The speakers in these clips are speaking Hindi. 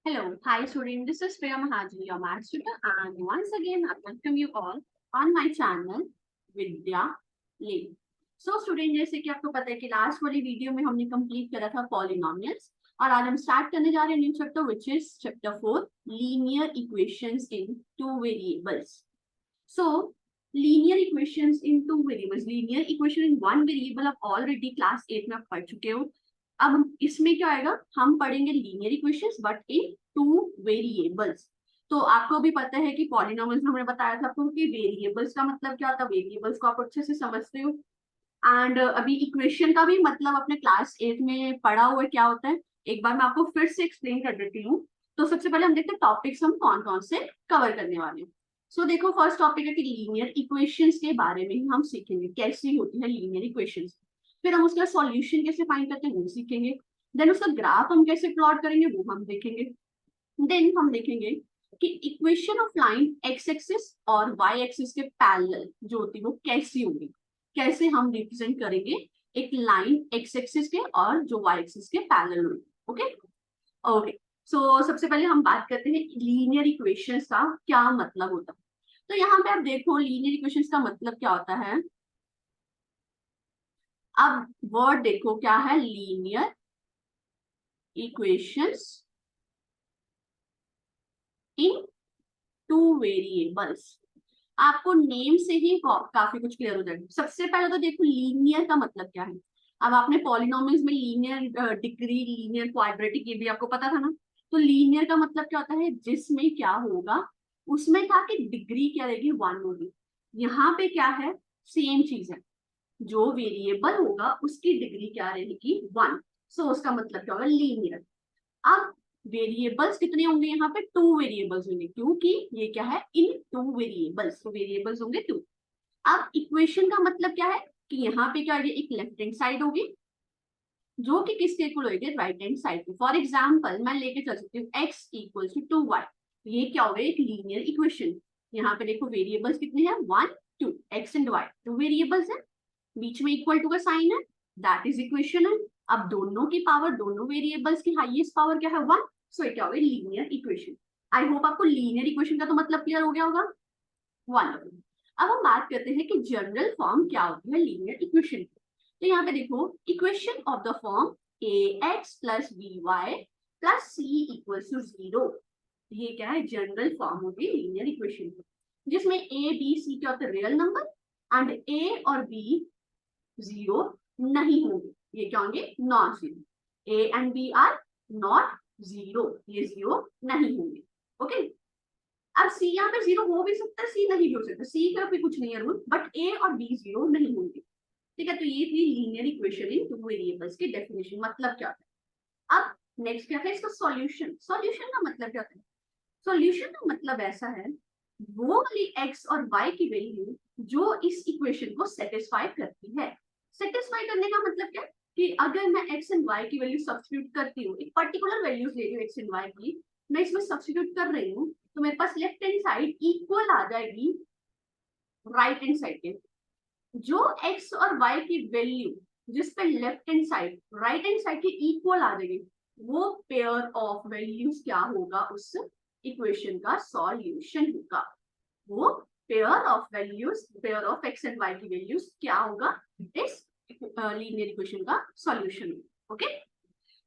Hello, hi student. This is Priya Mahajani, your maths tutor, and once again I welcome you all on my channel Vidya Lane. So student, जैसे कि आपको पता है कि लास्ट वाली वीडियो में हमने कंप्लीट करा था पॉलिनोमियल्स और आज हम स्टार्ट करने जा रहे हैं new chapter which is chapter 4 linear equations in two variables. So linear equations in two variables, linear equation in one variable आप already class 8 में आप पढ़ चुके हो. अब इसमें क्या आएगा, हम पढ़ेंगे linear equations but in two variables. तो आपको भी पता है कि पॉलिनोमियल्स हमने बताया था आपको कि वेरिएबल्स का मतलब क्या होता है, वेरिएबल्स को आप अच्छे से समझते हो. एंड अभी इक्वेशन का भी मतलब अपने क्लास 8 में पढ़ा हुआ है क्या होता है, एक बार मैं आपको फिर से एक्सप्लेन कर देती हूँ. तो सबसे पहले हम देखते हैं टॉपिक्स हम कौन कौन से कवर करने वाले हैं. सो देखो फर्स्ट टॉपिक है कि लीनियर इक्वेशंस के बारे में ही हम सीखेंगे कैसी होती है लीनियर इक्वेशंस. फिर हम उसका सॉल्यूशन कैसे फाइंड करते हैं वो सीखेंगे. देन उसका ग्राफ हम कैसे प्लॉट करेंगे वो हम देखेंगे. देन हम देखेंगे कि equation of line x axis और वाई एक्सिस के पैरेलल जो होती है वो कैसी होगी, कैसे हम रिप्रेजेंट करेंगे एक लाइन एक्स एक्सिस के और जो वाई एक्सिस के पैरेलल होगी. Okay okay. सो सबसे पहले हम बात करते हैं लीनियर इक्वेशंस का क्या मतलब होता है. तो यहाँ पे आप देखो लीनियर इक्वेशंस का मतलब क्या होता है. अब वर्ड देखो क्या है, लीनियर इक्वेशंस इन टू वेरिएबल्स. आपको नेम से ही काफी कुछ क्लियर हो जाएगा. सबसे पहले तो देखो लीनियर का मतलब क्या है. अब आपने पॉलिनोमियल्स में लीनियर डिग्री, लीनियर क्वाड्रेटिक ये भी आपको पता था ना. तो लीनियर का मतलब क्या होता है, जिसमें क्या होगा, उसमें था कि डिग्री क्या रहेगी, 1 होगी. यहाँ पे क्या है, सेम चीज है, जो वेरिएबल होगा उसकी डिग्री क्या रहेगी, 1. सो उसका मतलब क्या होगा, लीनियर. अब वेरिएबल्स कितने होंगे, यहाँ पे 2 वेरिएबल्स होंगे क्योंकि ये क्या है, इन 2 वेरिएबल्स, तो वेरिएबल्स होंगे 2. अब इक्वेशन का मतलब क्या है कि यहाँ पे क्या होगी, एक लेफ्ट हैंड साइड होगी जो कि किसके इक्वल होगी, राइट हैंड साइड की. फॉर एग्जाम्पल मैं लेके चल सकती हूँ x इक्वल टू 2y. ये क्या होगा, एक लीनियर इक्वेशन. यहाँ पे देखो वेरिएबल्स कितने हैं, 1 2, x एंड y 2 वेरिएबल्स है, बीच में इक्वल टू का साइन है, दैट इज इक्वेशन है. अब दोनों की पावर, दोनों वेरिएबल्स की हाईएस्ट पावर क्या है, 1. सो क्या होगा, लीनियर इक्वेशन. आई होप आपको लीनियर इक्वेशन का तो मतलब क्लियर हो गया होगा. वन. अब हम बात करते हैं कि जनरल फॉर्म क्या होती है लीनियर इक्वेशन. तो यहाँ पे देखो equation of the form A x plus B y plus C equal to 0. ये क्या है, जनरल फॉर्म होगी लीनियर इक्वेशन, जिसमें ए बी सी क्या होते हैं, रियल नंबर, एंड ए और बी 0 नहीं होंगे. ये क्या होंगे, non zero. A and B are not 0, ये 0 नहीं होंगे. ओके. अब सी यहाँ पे 0 हो भी सकता है, सी नहीं भी हो सकता, सी का भी कुछ नहीं है रूल, बट ए और बी 0 नहीं होंगे. ठीक है. तो ये थी linear equation in two variables की डेफिनेशन, मतलब क्या है. अब नेक्स्ट क्या है इसका सॉल्यूशन. सॉल्यूशन का मतलब क्या होता है, सॉल्यूशन का मतलब ऐसा है, वो वाली एक्स और वाई की वैल्यू जो इस इक्वेशन को सेटिस्फाई करती है. सेटिस्फाई करने का मतलब क्या, कि अगर मैं एक्स एंड वाई की वैल्यू सब्स्टिट्यूट करती हूँ, एक पर्टिकुलर वैल्यूज ले रही हूँ एक्स एंड वाई की, मैं इसमें सब्स्टिट्यूट कर रही हूँ, तो मेरे पास लेफ्ट हैंड साइड इक्वल आ जाएगी राइट हैंड साइड के. जो एक्स और वाई की वैल्यू जिस पे left hand side right hand side के इक्वल आ जाएगी, वो पेयर ऑफ वैल्यूज क्या होगा, उस इक्वेशन का सॉल्यूशन होगा. वो pair of values, pair of x and y की वैल्यूज क्या होगा, इस लीनियर इक्वेशन का सॉल्यूशन. ओके.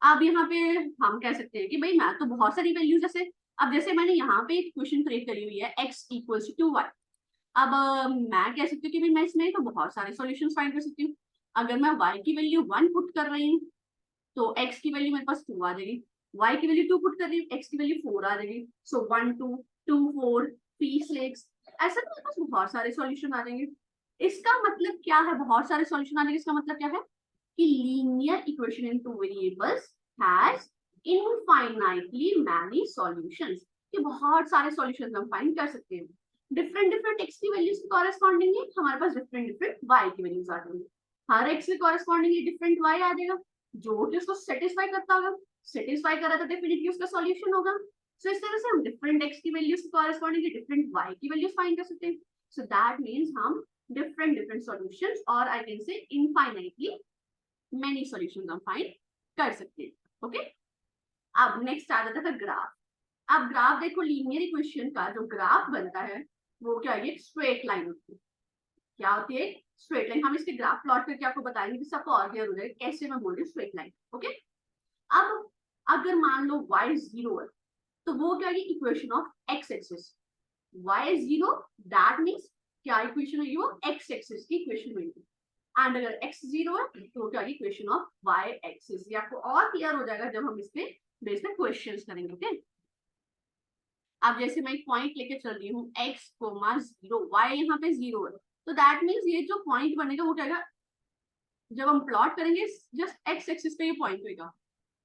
अब यहाँ पे हम कह सकते हैं कि भाई मैं तो बहुत सारी वैल्यूज, जैसे अब जैसे मैंने यहाँ पे एक इक्वेशन क्रिएट करी हुई है x इक्वल्स टू y. अब मैं कह सकती हूँ कि भाई मैं इसमें तो बहुत सारे सॉल्यूशंस फाइंड कर सकती हूँ. अगर मैं y की वैल्यू 1 पुट कर रही हूँ तो x की वैल्यू मेरे पास 2 आ जाएगी, y की वैल्यू 2 पुट कर रही हूँ x की वैल्यू 4 आ जाएगी. सो 1 2 2 4 3 6, ऐसा मेरे पास बहुत सारे सॉल्यूशन आ जाएंगे. इसका मतलब क्या है, बहुत सारे सॉल्यूशन आ जाएंगे, इसका मतलब क्या है कि linear equation in two variables has infinitely many solutions. कि बहुत सारे सॉल्यूशंस हम फाइंड कर सकते हैं. डिफरेंट डिफरेंट एक्स की वैल्यूज के कॉरेस्पॉन्डिंगली हमारे पास डिफरेंट डिफरेंट वाई की वैल्यूज आ जाएंगी. हर एक्स के कॉरेस्पॉन्डिंगली डिफरेंट वाई आ जाएगा, जो कि उसको सेटिस्फाई करता होगा. सेटिस्फाई करा तो डेफिनेटली उसका सॉल्यूशन होगा. सो इस तरह से हम डिफरेंट एक्स की वैल्यूज के कॉरेस्पॉन्डिंगली डिफरेंट वाई की वैल्यूज फाइंड कर सकते हैं. सो दैट मींस हम डिफरेंट डिफरेंट सॉल्यूशंस, और I can say infinitely many solutions हम फाइंड कर सकते हैं. ओके. अब नेक्स्ट आ जाता था ग्राफ. अब ग्राफ देखो, लीनियर इक्वेशन का जो ग्राफ बनता है वो क्या है, स्ट्रेट लाइन होती है। क्या होती है, स्ट्रेट लाइन। हम इसके ग्राफ प्लॉट करके आपको बताएंगे कि सबको और क्लियर हो जाएगा कैसे मैं बोल रही हूँ स्ट्रेट लाइन। ओके, अब अगर मान लो y 0 है तो वो क्या है, equation of x axis. y 0 that means क्या इक्वेशन होगी, वो x एक्सिस की इक्वेशन होगी। एंड अगर x 0 है तो क्या है, इक्वेशन ऑफ y एक्सिस। ये आपको और क्लियर हो जाएगा जब हम इस पे बेस पे क्वेश्चंस करेंगे। ओके, अब जैसे मैं एक पॉइंट लेके चल रही हूँ x, 0, y यहाँ पे 0 है, तो दैट मींस ये जो पॉइंट बनेगा वो क्या, जब हम प्लॉट करेंगे जस्ट x एक्सिस पे ये पॉइंट होगा।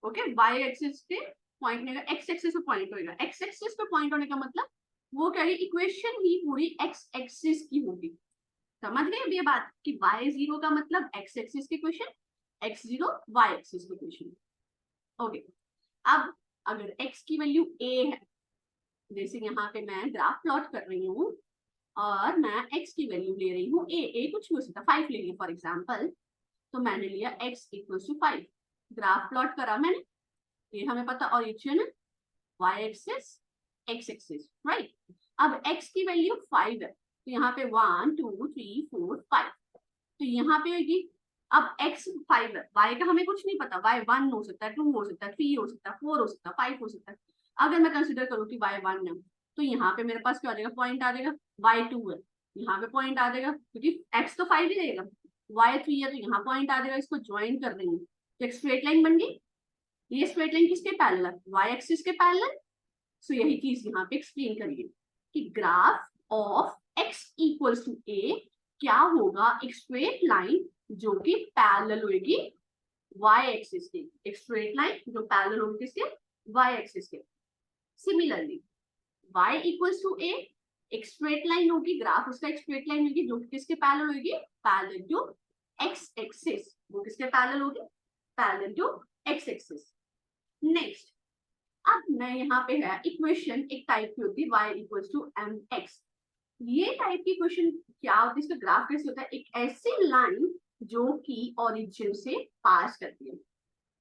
ओके, y एक्सिस पे पॉइंट नहीं होगा, x एक्सिस पे पॉइंट होगा। x एक्सिस पे पॉइंट होने का मतलब वो क्या है, इक्वेशन ही पूरी x एक्सिस की होगी। समझ गए अब ये बात कि y 0 का मतलब x एक्सिस की इक्वेशन, x 0 y एक्सिस की इक्वेशन। ओके, अब अगर x की वैल्यू a है, जैसे यहाँ पे मैं ग्राफ प्लॉट कर रही हूँ और मैं x की वैल्यू ले रही हूँ a कुछ भी हो सकता है, 5 ले लिया फॉर एग्जाम्पल, तो मैंने लिया x equal to 5, graph plot करा मैंने। ये हमें पता ओरिजिन है, y axis x axis, right. अब x की वैल्यू 5 है तो यहाँ पे 1 2 3 4 5, तो यहाँ पे होगी। अब x 5 है, y का हमें कुछ नहीं पता, y 1 हो सकता है, 2 हो सकता है, 3 हो सकता है, 4 हो सकता है, 5 हो सकता है। अगर मैं कंसिडर करूँ कि y 1 है तो यहाँ पे मेरे पास क्या आ जाएगा, पॉइंट आ जाएगा। y 2 है, यहाँ पे पॉइंट आ जाएगा क्योंकि x तो 5 ही रहेगा। y 3 है तो यहाँ पॉइंट आ जाएगा, इसको ज्वाइन कर रही हूँ तो एक स्ट्रेट लाइन बन गई। ये स्ट्रेट लाइन किसके पैरेलल है, y एक्सिस के पैरेलल। सो यही चीज यहाँ पे एक्सप्लेन करिए कि graph of x equals to a क्या होगा, एक स्ट्रेट लाइन जो कि पैरेलल होगी y एक्सिस के, एक स्ट्रेट लाइन जो पैरेलल होगी किसके, y एक्सिस के। Similarly y equals to a एक स्ट्रेट लाइन होगी, ग्राफ उसका एक स्ट्रेट लाइन होगी जो किसके पैरेलल होगी, पैरेलल टू x एक्सिस। वो किसके पैरेलल होगी, parallel to x axis. Next, अब मैं यहाँ पे है इक्वेशन एक टाइप की होती है y इक्वल्स टू mx। ये टाइप की इक्वेशन क्या होती है, इसका ग्राफ कैसे होता है, एक ऐसी लाइन जो कि ओरिजिन से पास करती है,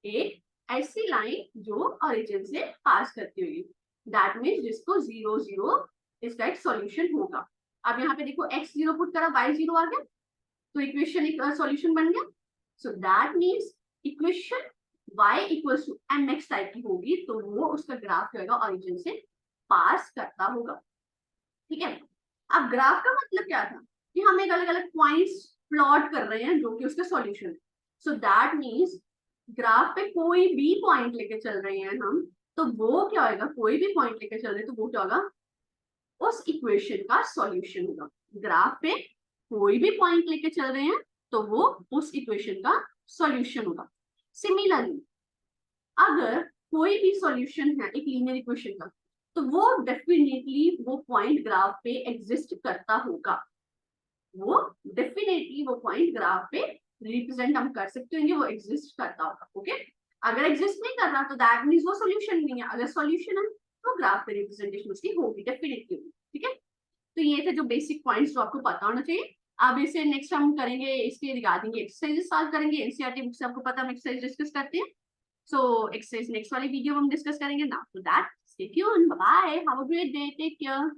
एक ऐसी लाइन जो ओरिजिन से पास करती होगी, दैट मीन्स जिसको 0 0 इसका एक सॉल्यूशन होगा। अब यहाँ पे देखो x 0 पुट करा, y 0 आ गया, तो इक्वेशन एक सॉल्यूशन बन गया। So that means equation y equals to mx type की होगी, तो वो उसका ग्राफ जो होगा ओरिजिन से पास करता होगा। ठीक है, अब ग्राफ का मतलब क्या था कि हम एक अलग अलग पॉइंट्स प्लॉट कर रहे हैं जो कि उसका सॉल्यूशन है। सो दैट मीन्स ग्राफ पे कोई भी पॉइंट लेके चल रहे हैं हम, तो वो क्या होगा, कोई भी पॉइंट लेके चल रहे हैं तो वो क्या होगा, उस इक्वेशन का सॉल्यूशन होगा। ग्राफ पे कोई भी पॉइंट लेके चल रहे हैं तो वो उस इक्वेशन का सॉल्यूशन होगा। सिमिलरली अगर कोई भी सॉल्यूशन है एक लीनियर इक्वेशन का, तो वो डेफिनेटली वो पॉइंट ग्राफ पे एग्जिस्ट करता होगा, वो डेफिनेटली वो पॉइंट ग्राफ पे रिप्रेजेंट हम कर सकते होंगे, वो एग्जिस्ट करता होगा। ओके, अगर एग्जिस्ट नहीं कर रहा तो दैट मींस वो सॉल्यूशन नहीं है, अगर सॉल्यूशन है तो ग्राफ पे रिप्रेजेंटेशन उसकी होगी डेफिनेटली। ठीक है, तो ये थे जो बेसिक पॉइंट्स जो आपको पता होना चाहिए। अब इसे नेक्स्ट हम करेंगे, इसके रिगार्डिंग एक्सरसाइजेस सॉल्व करेंगे, एनसीईआरटी बुक से आपको पता हम एक्सरसाइज डिस्कस करते हैं। सो एक्सरसाइज नेक्स्ट वाली वीडियो में हम डिस्कस करेंगे। Now to that stay tuned, bye bye, have a great day, take care.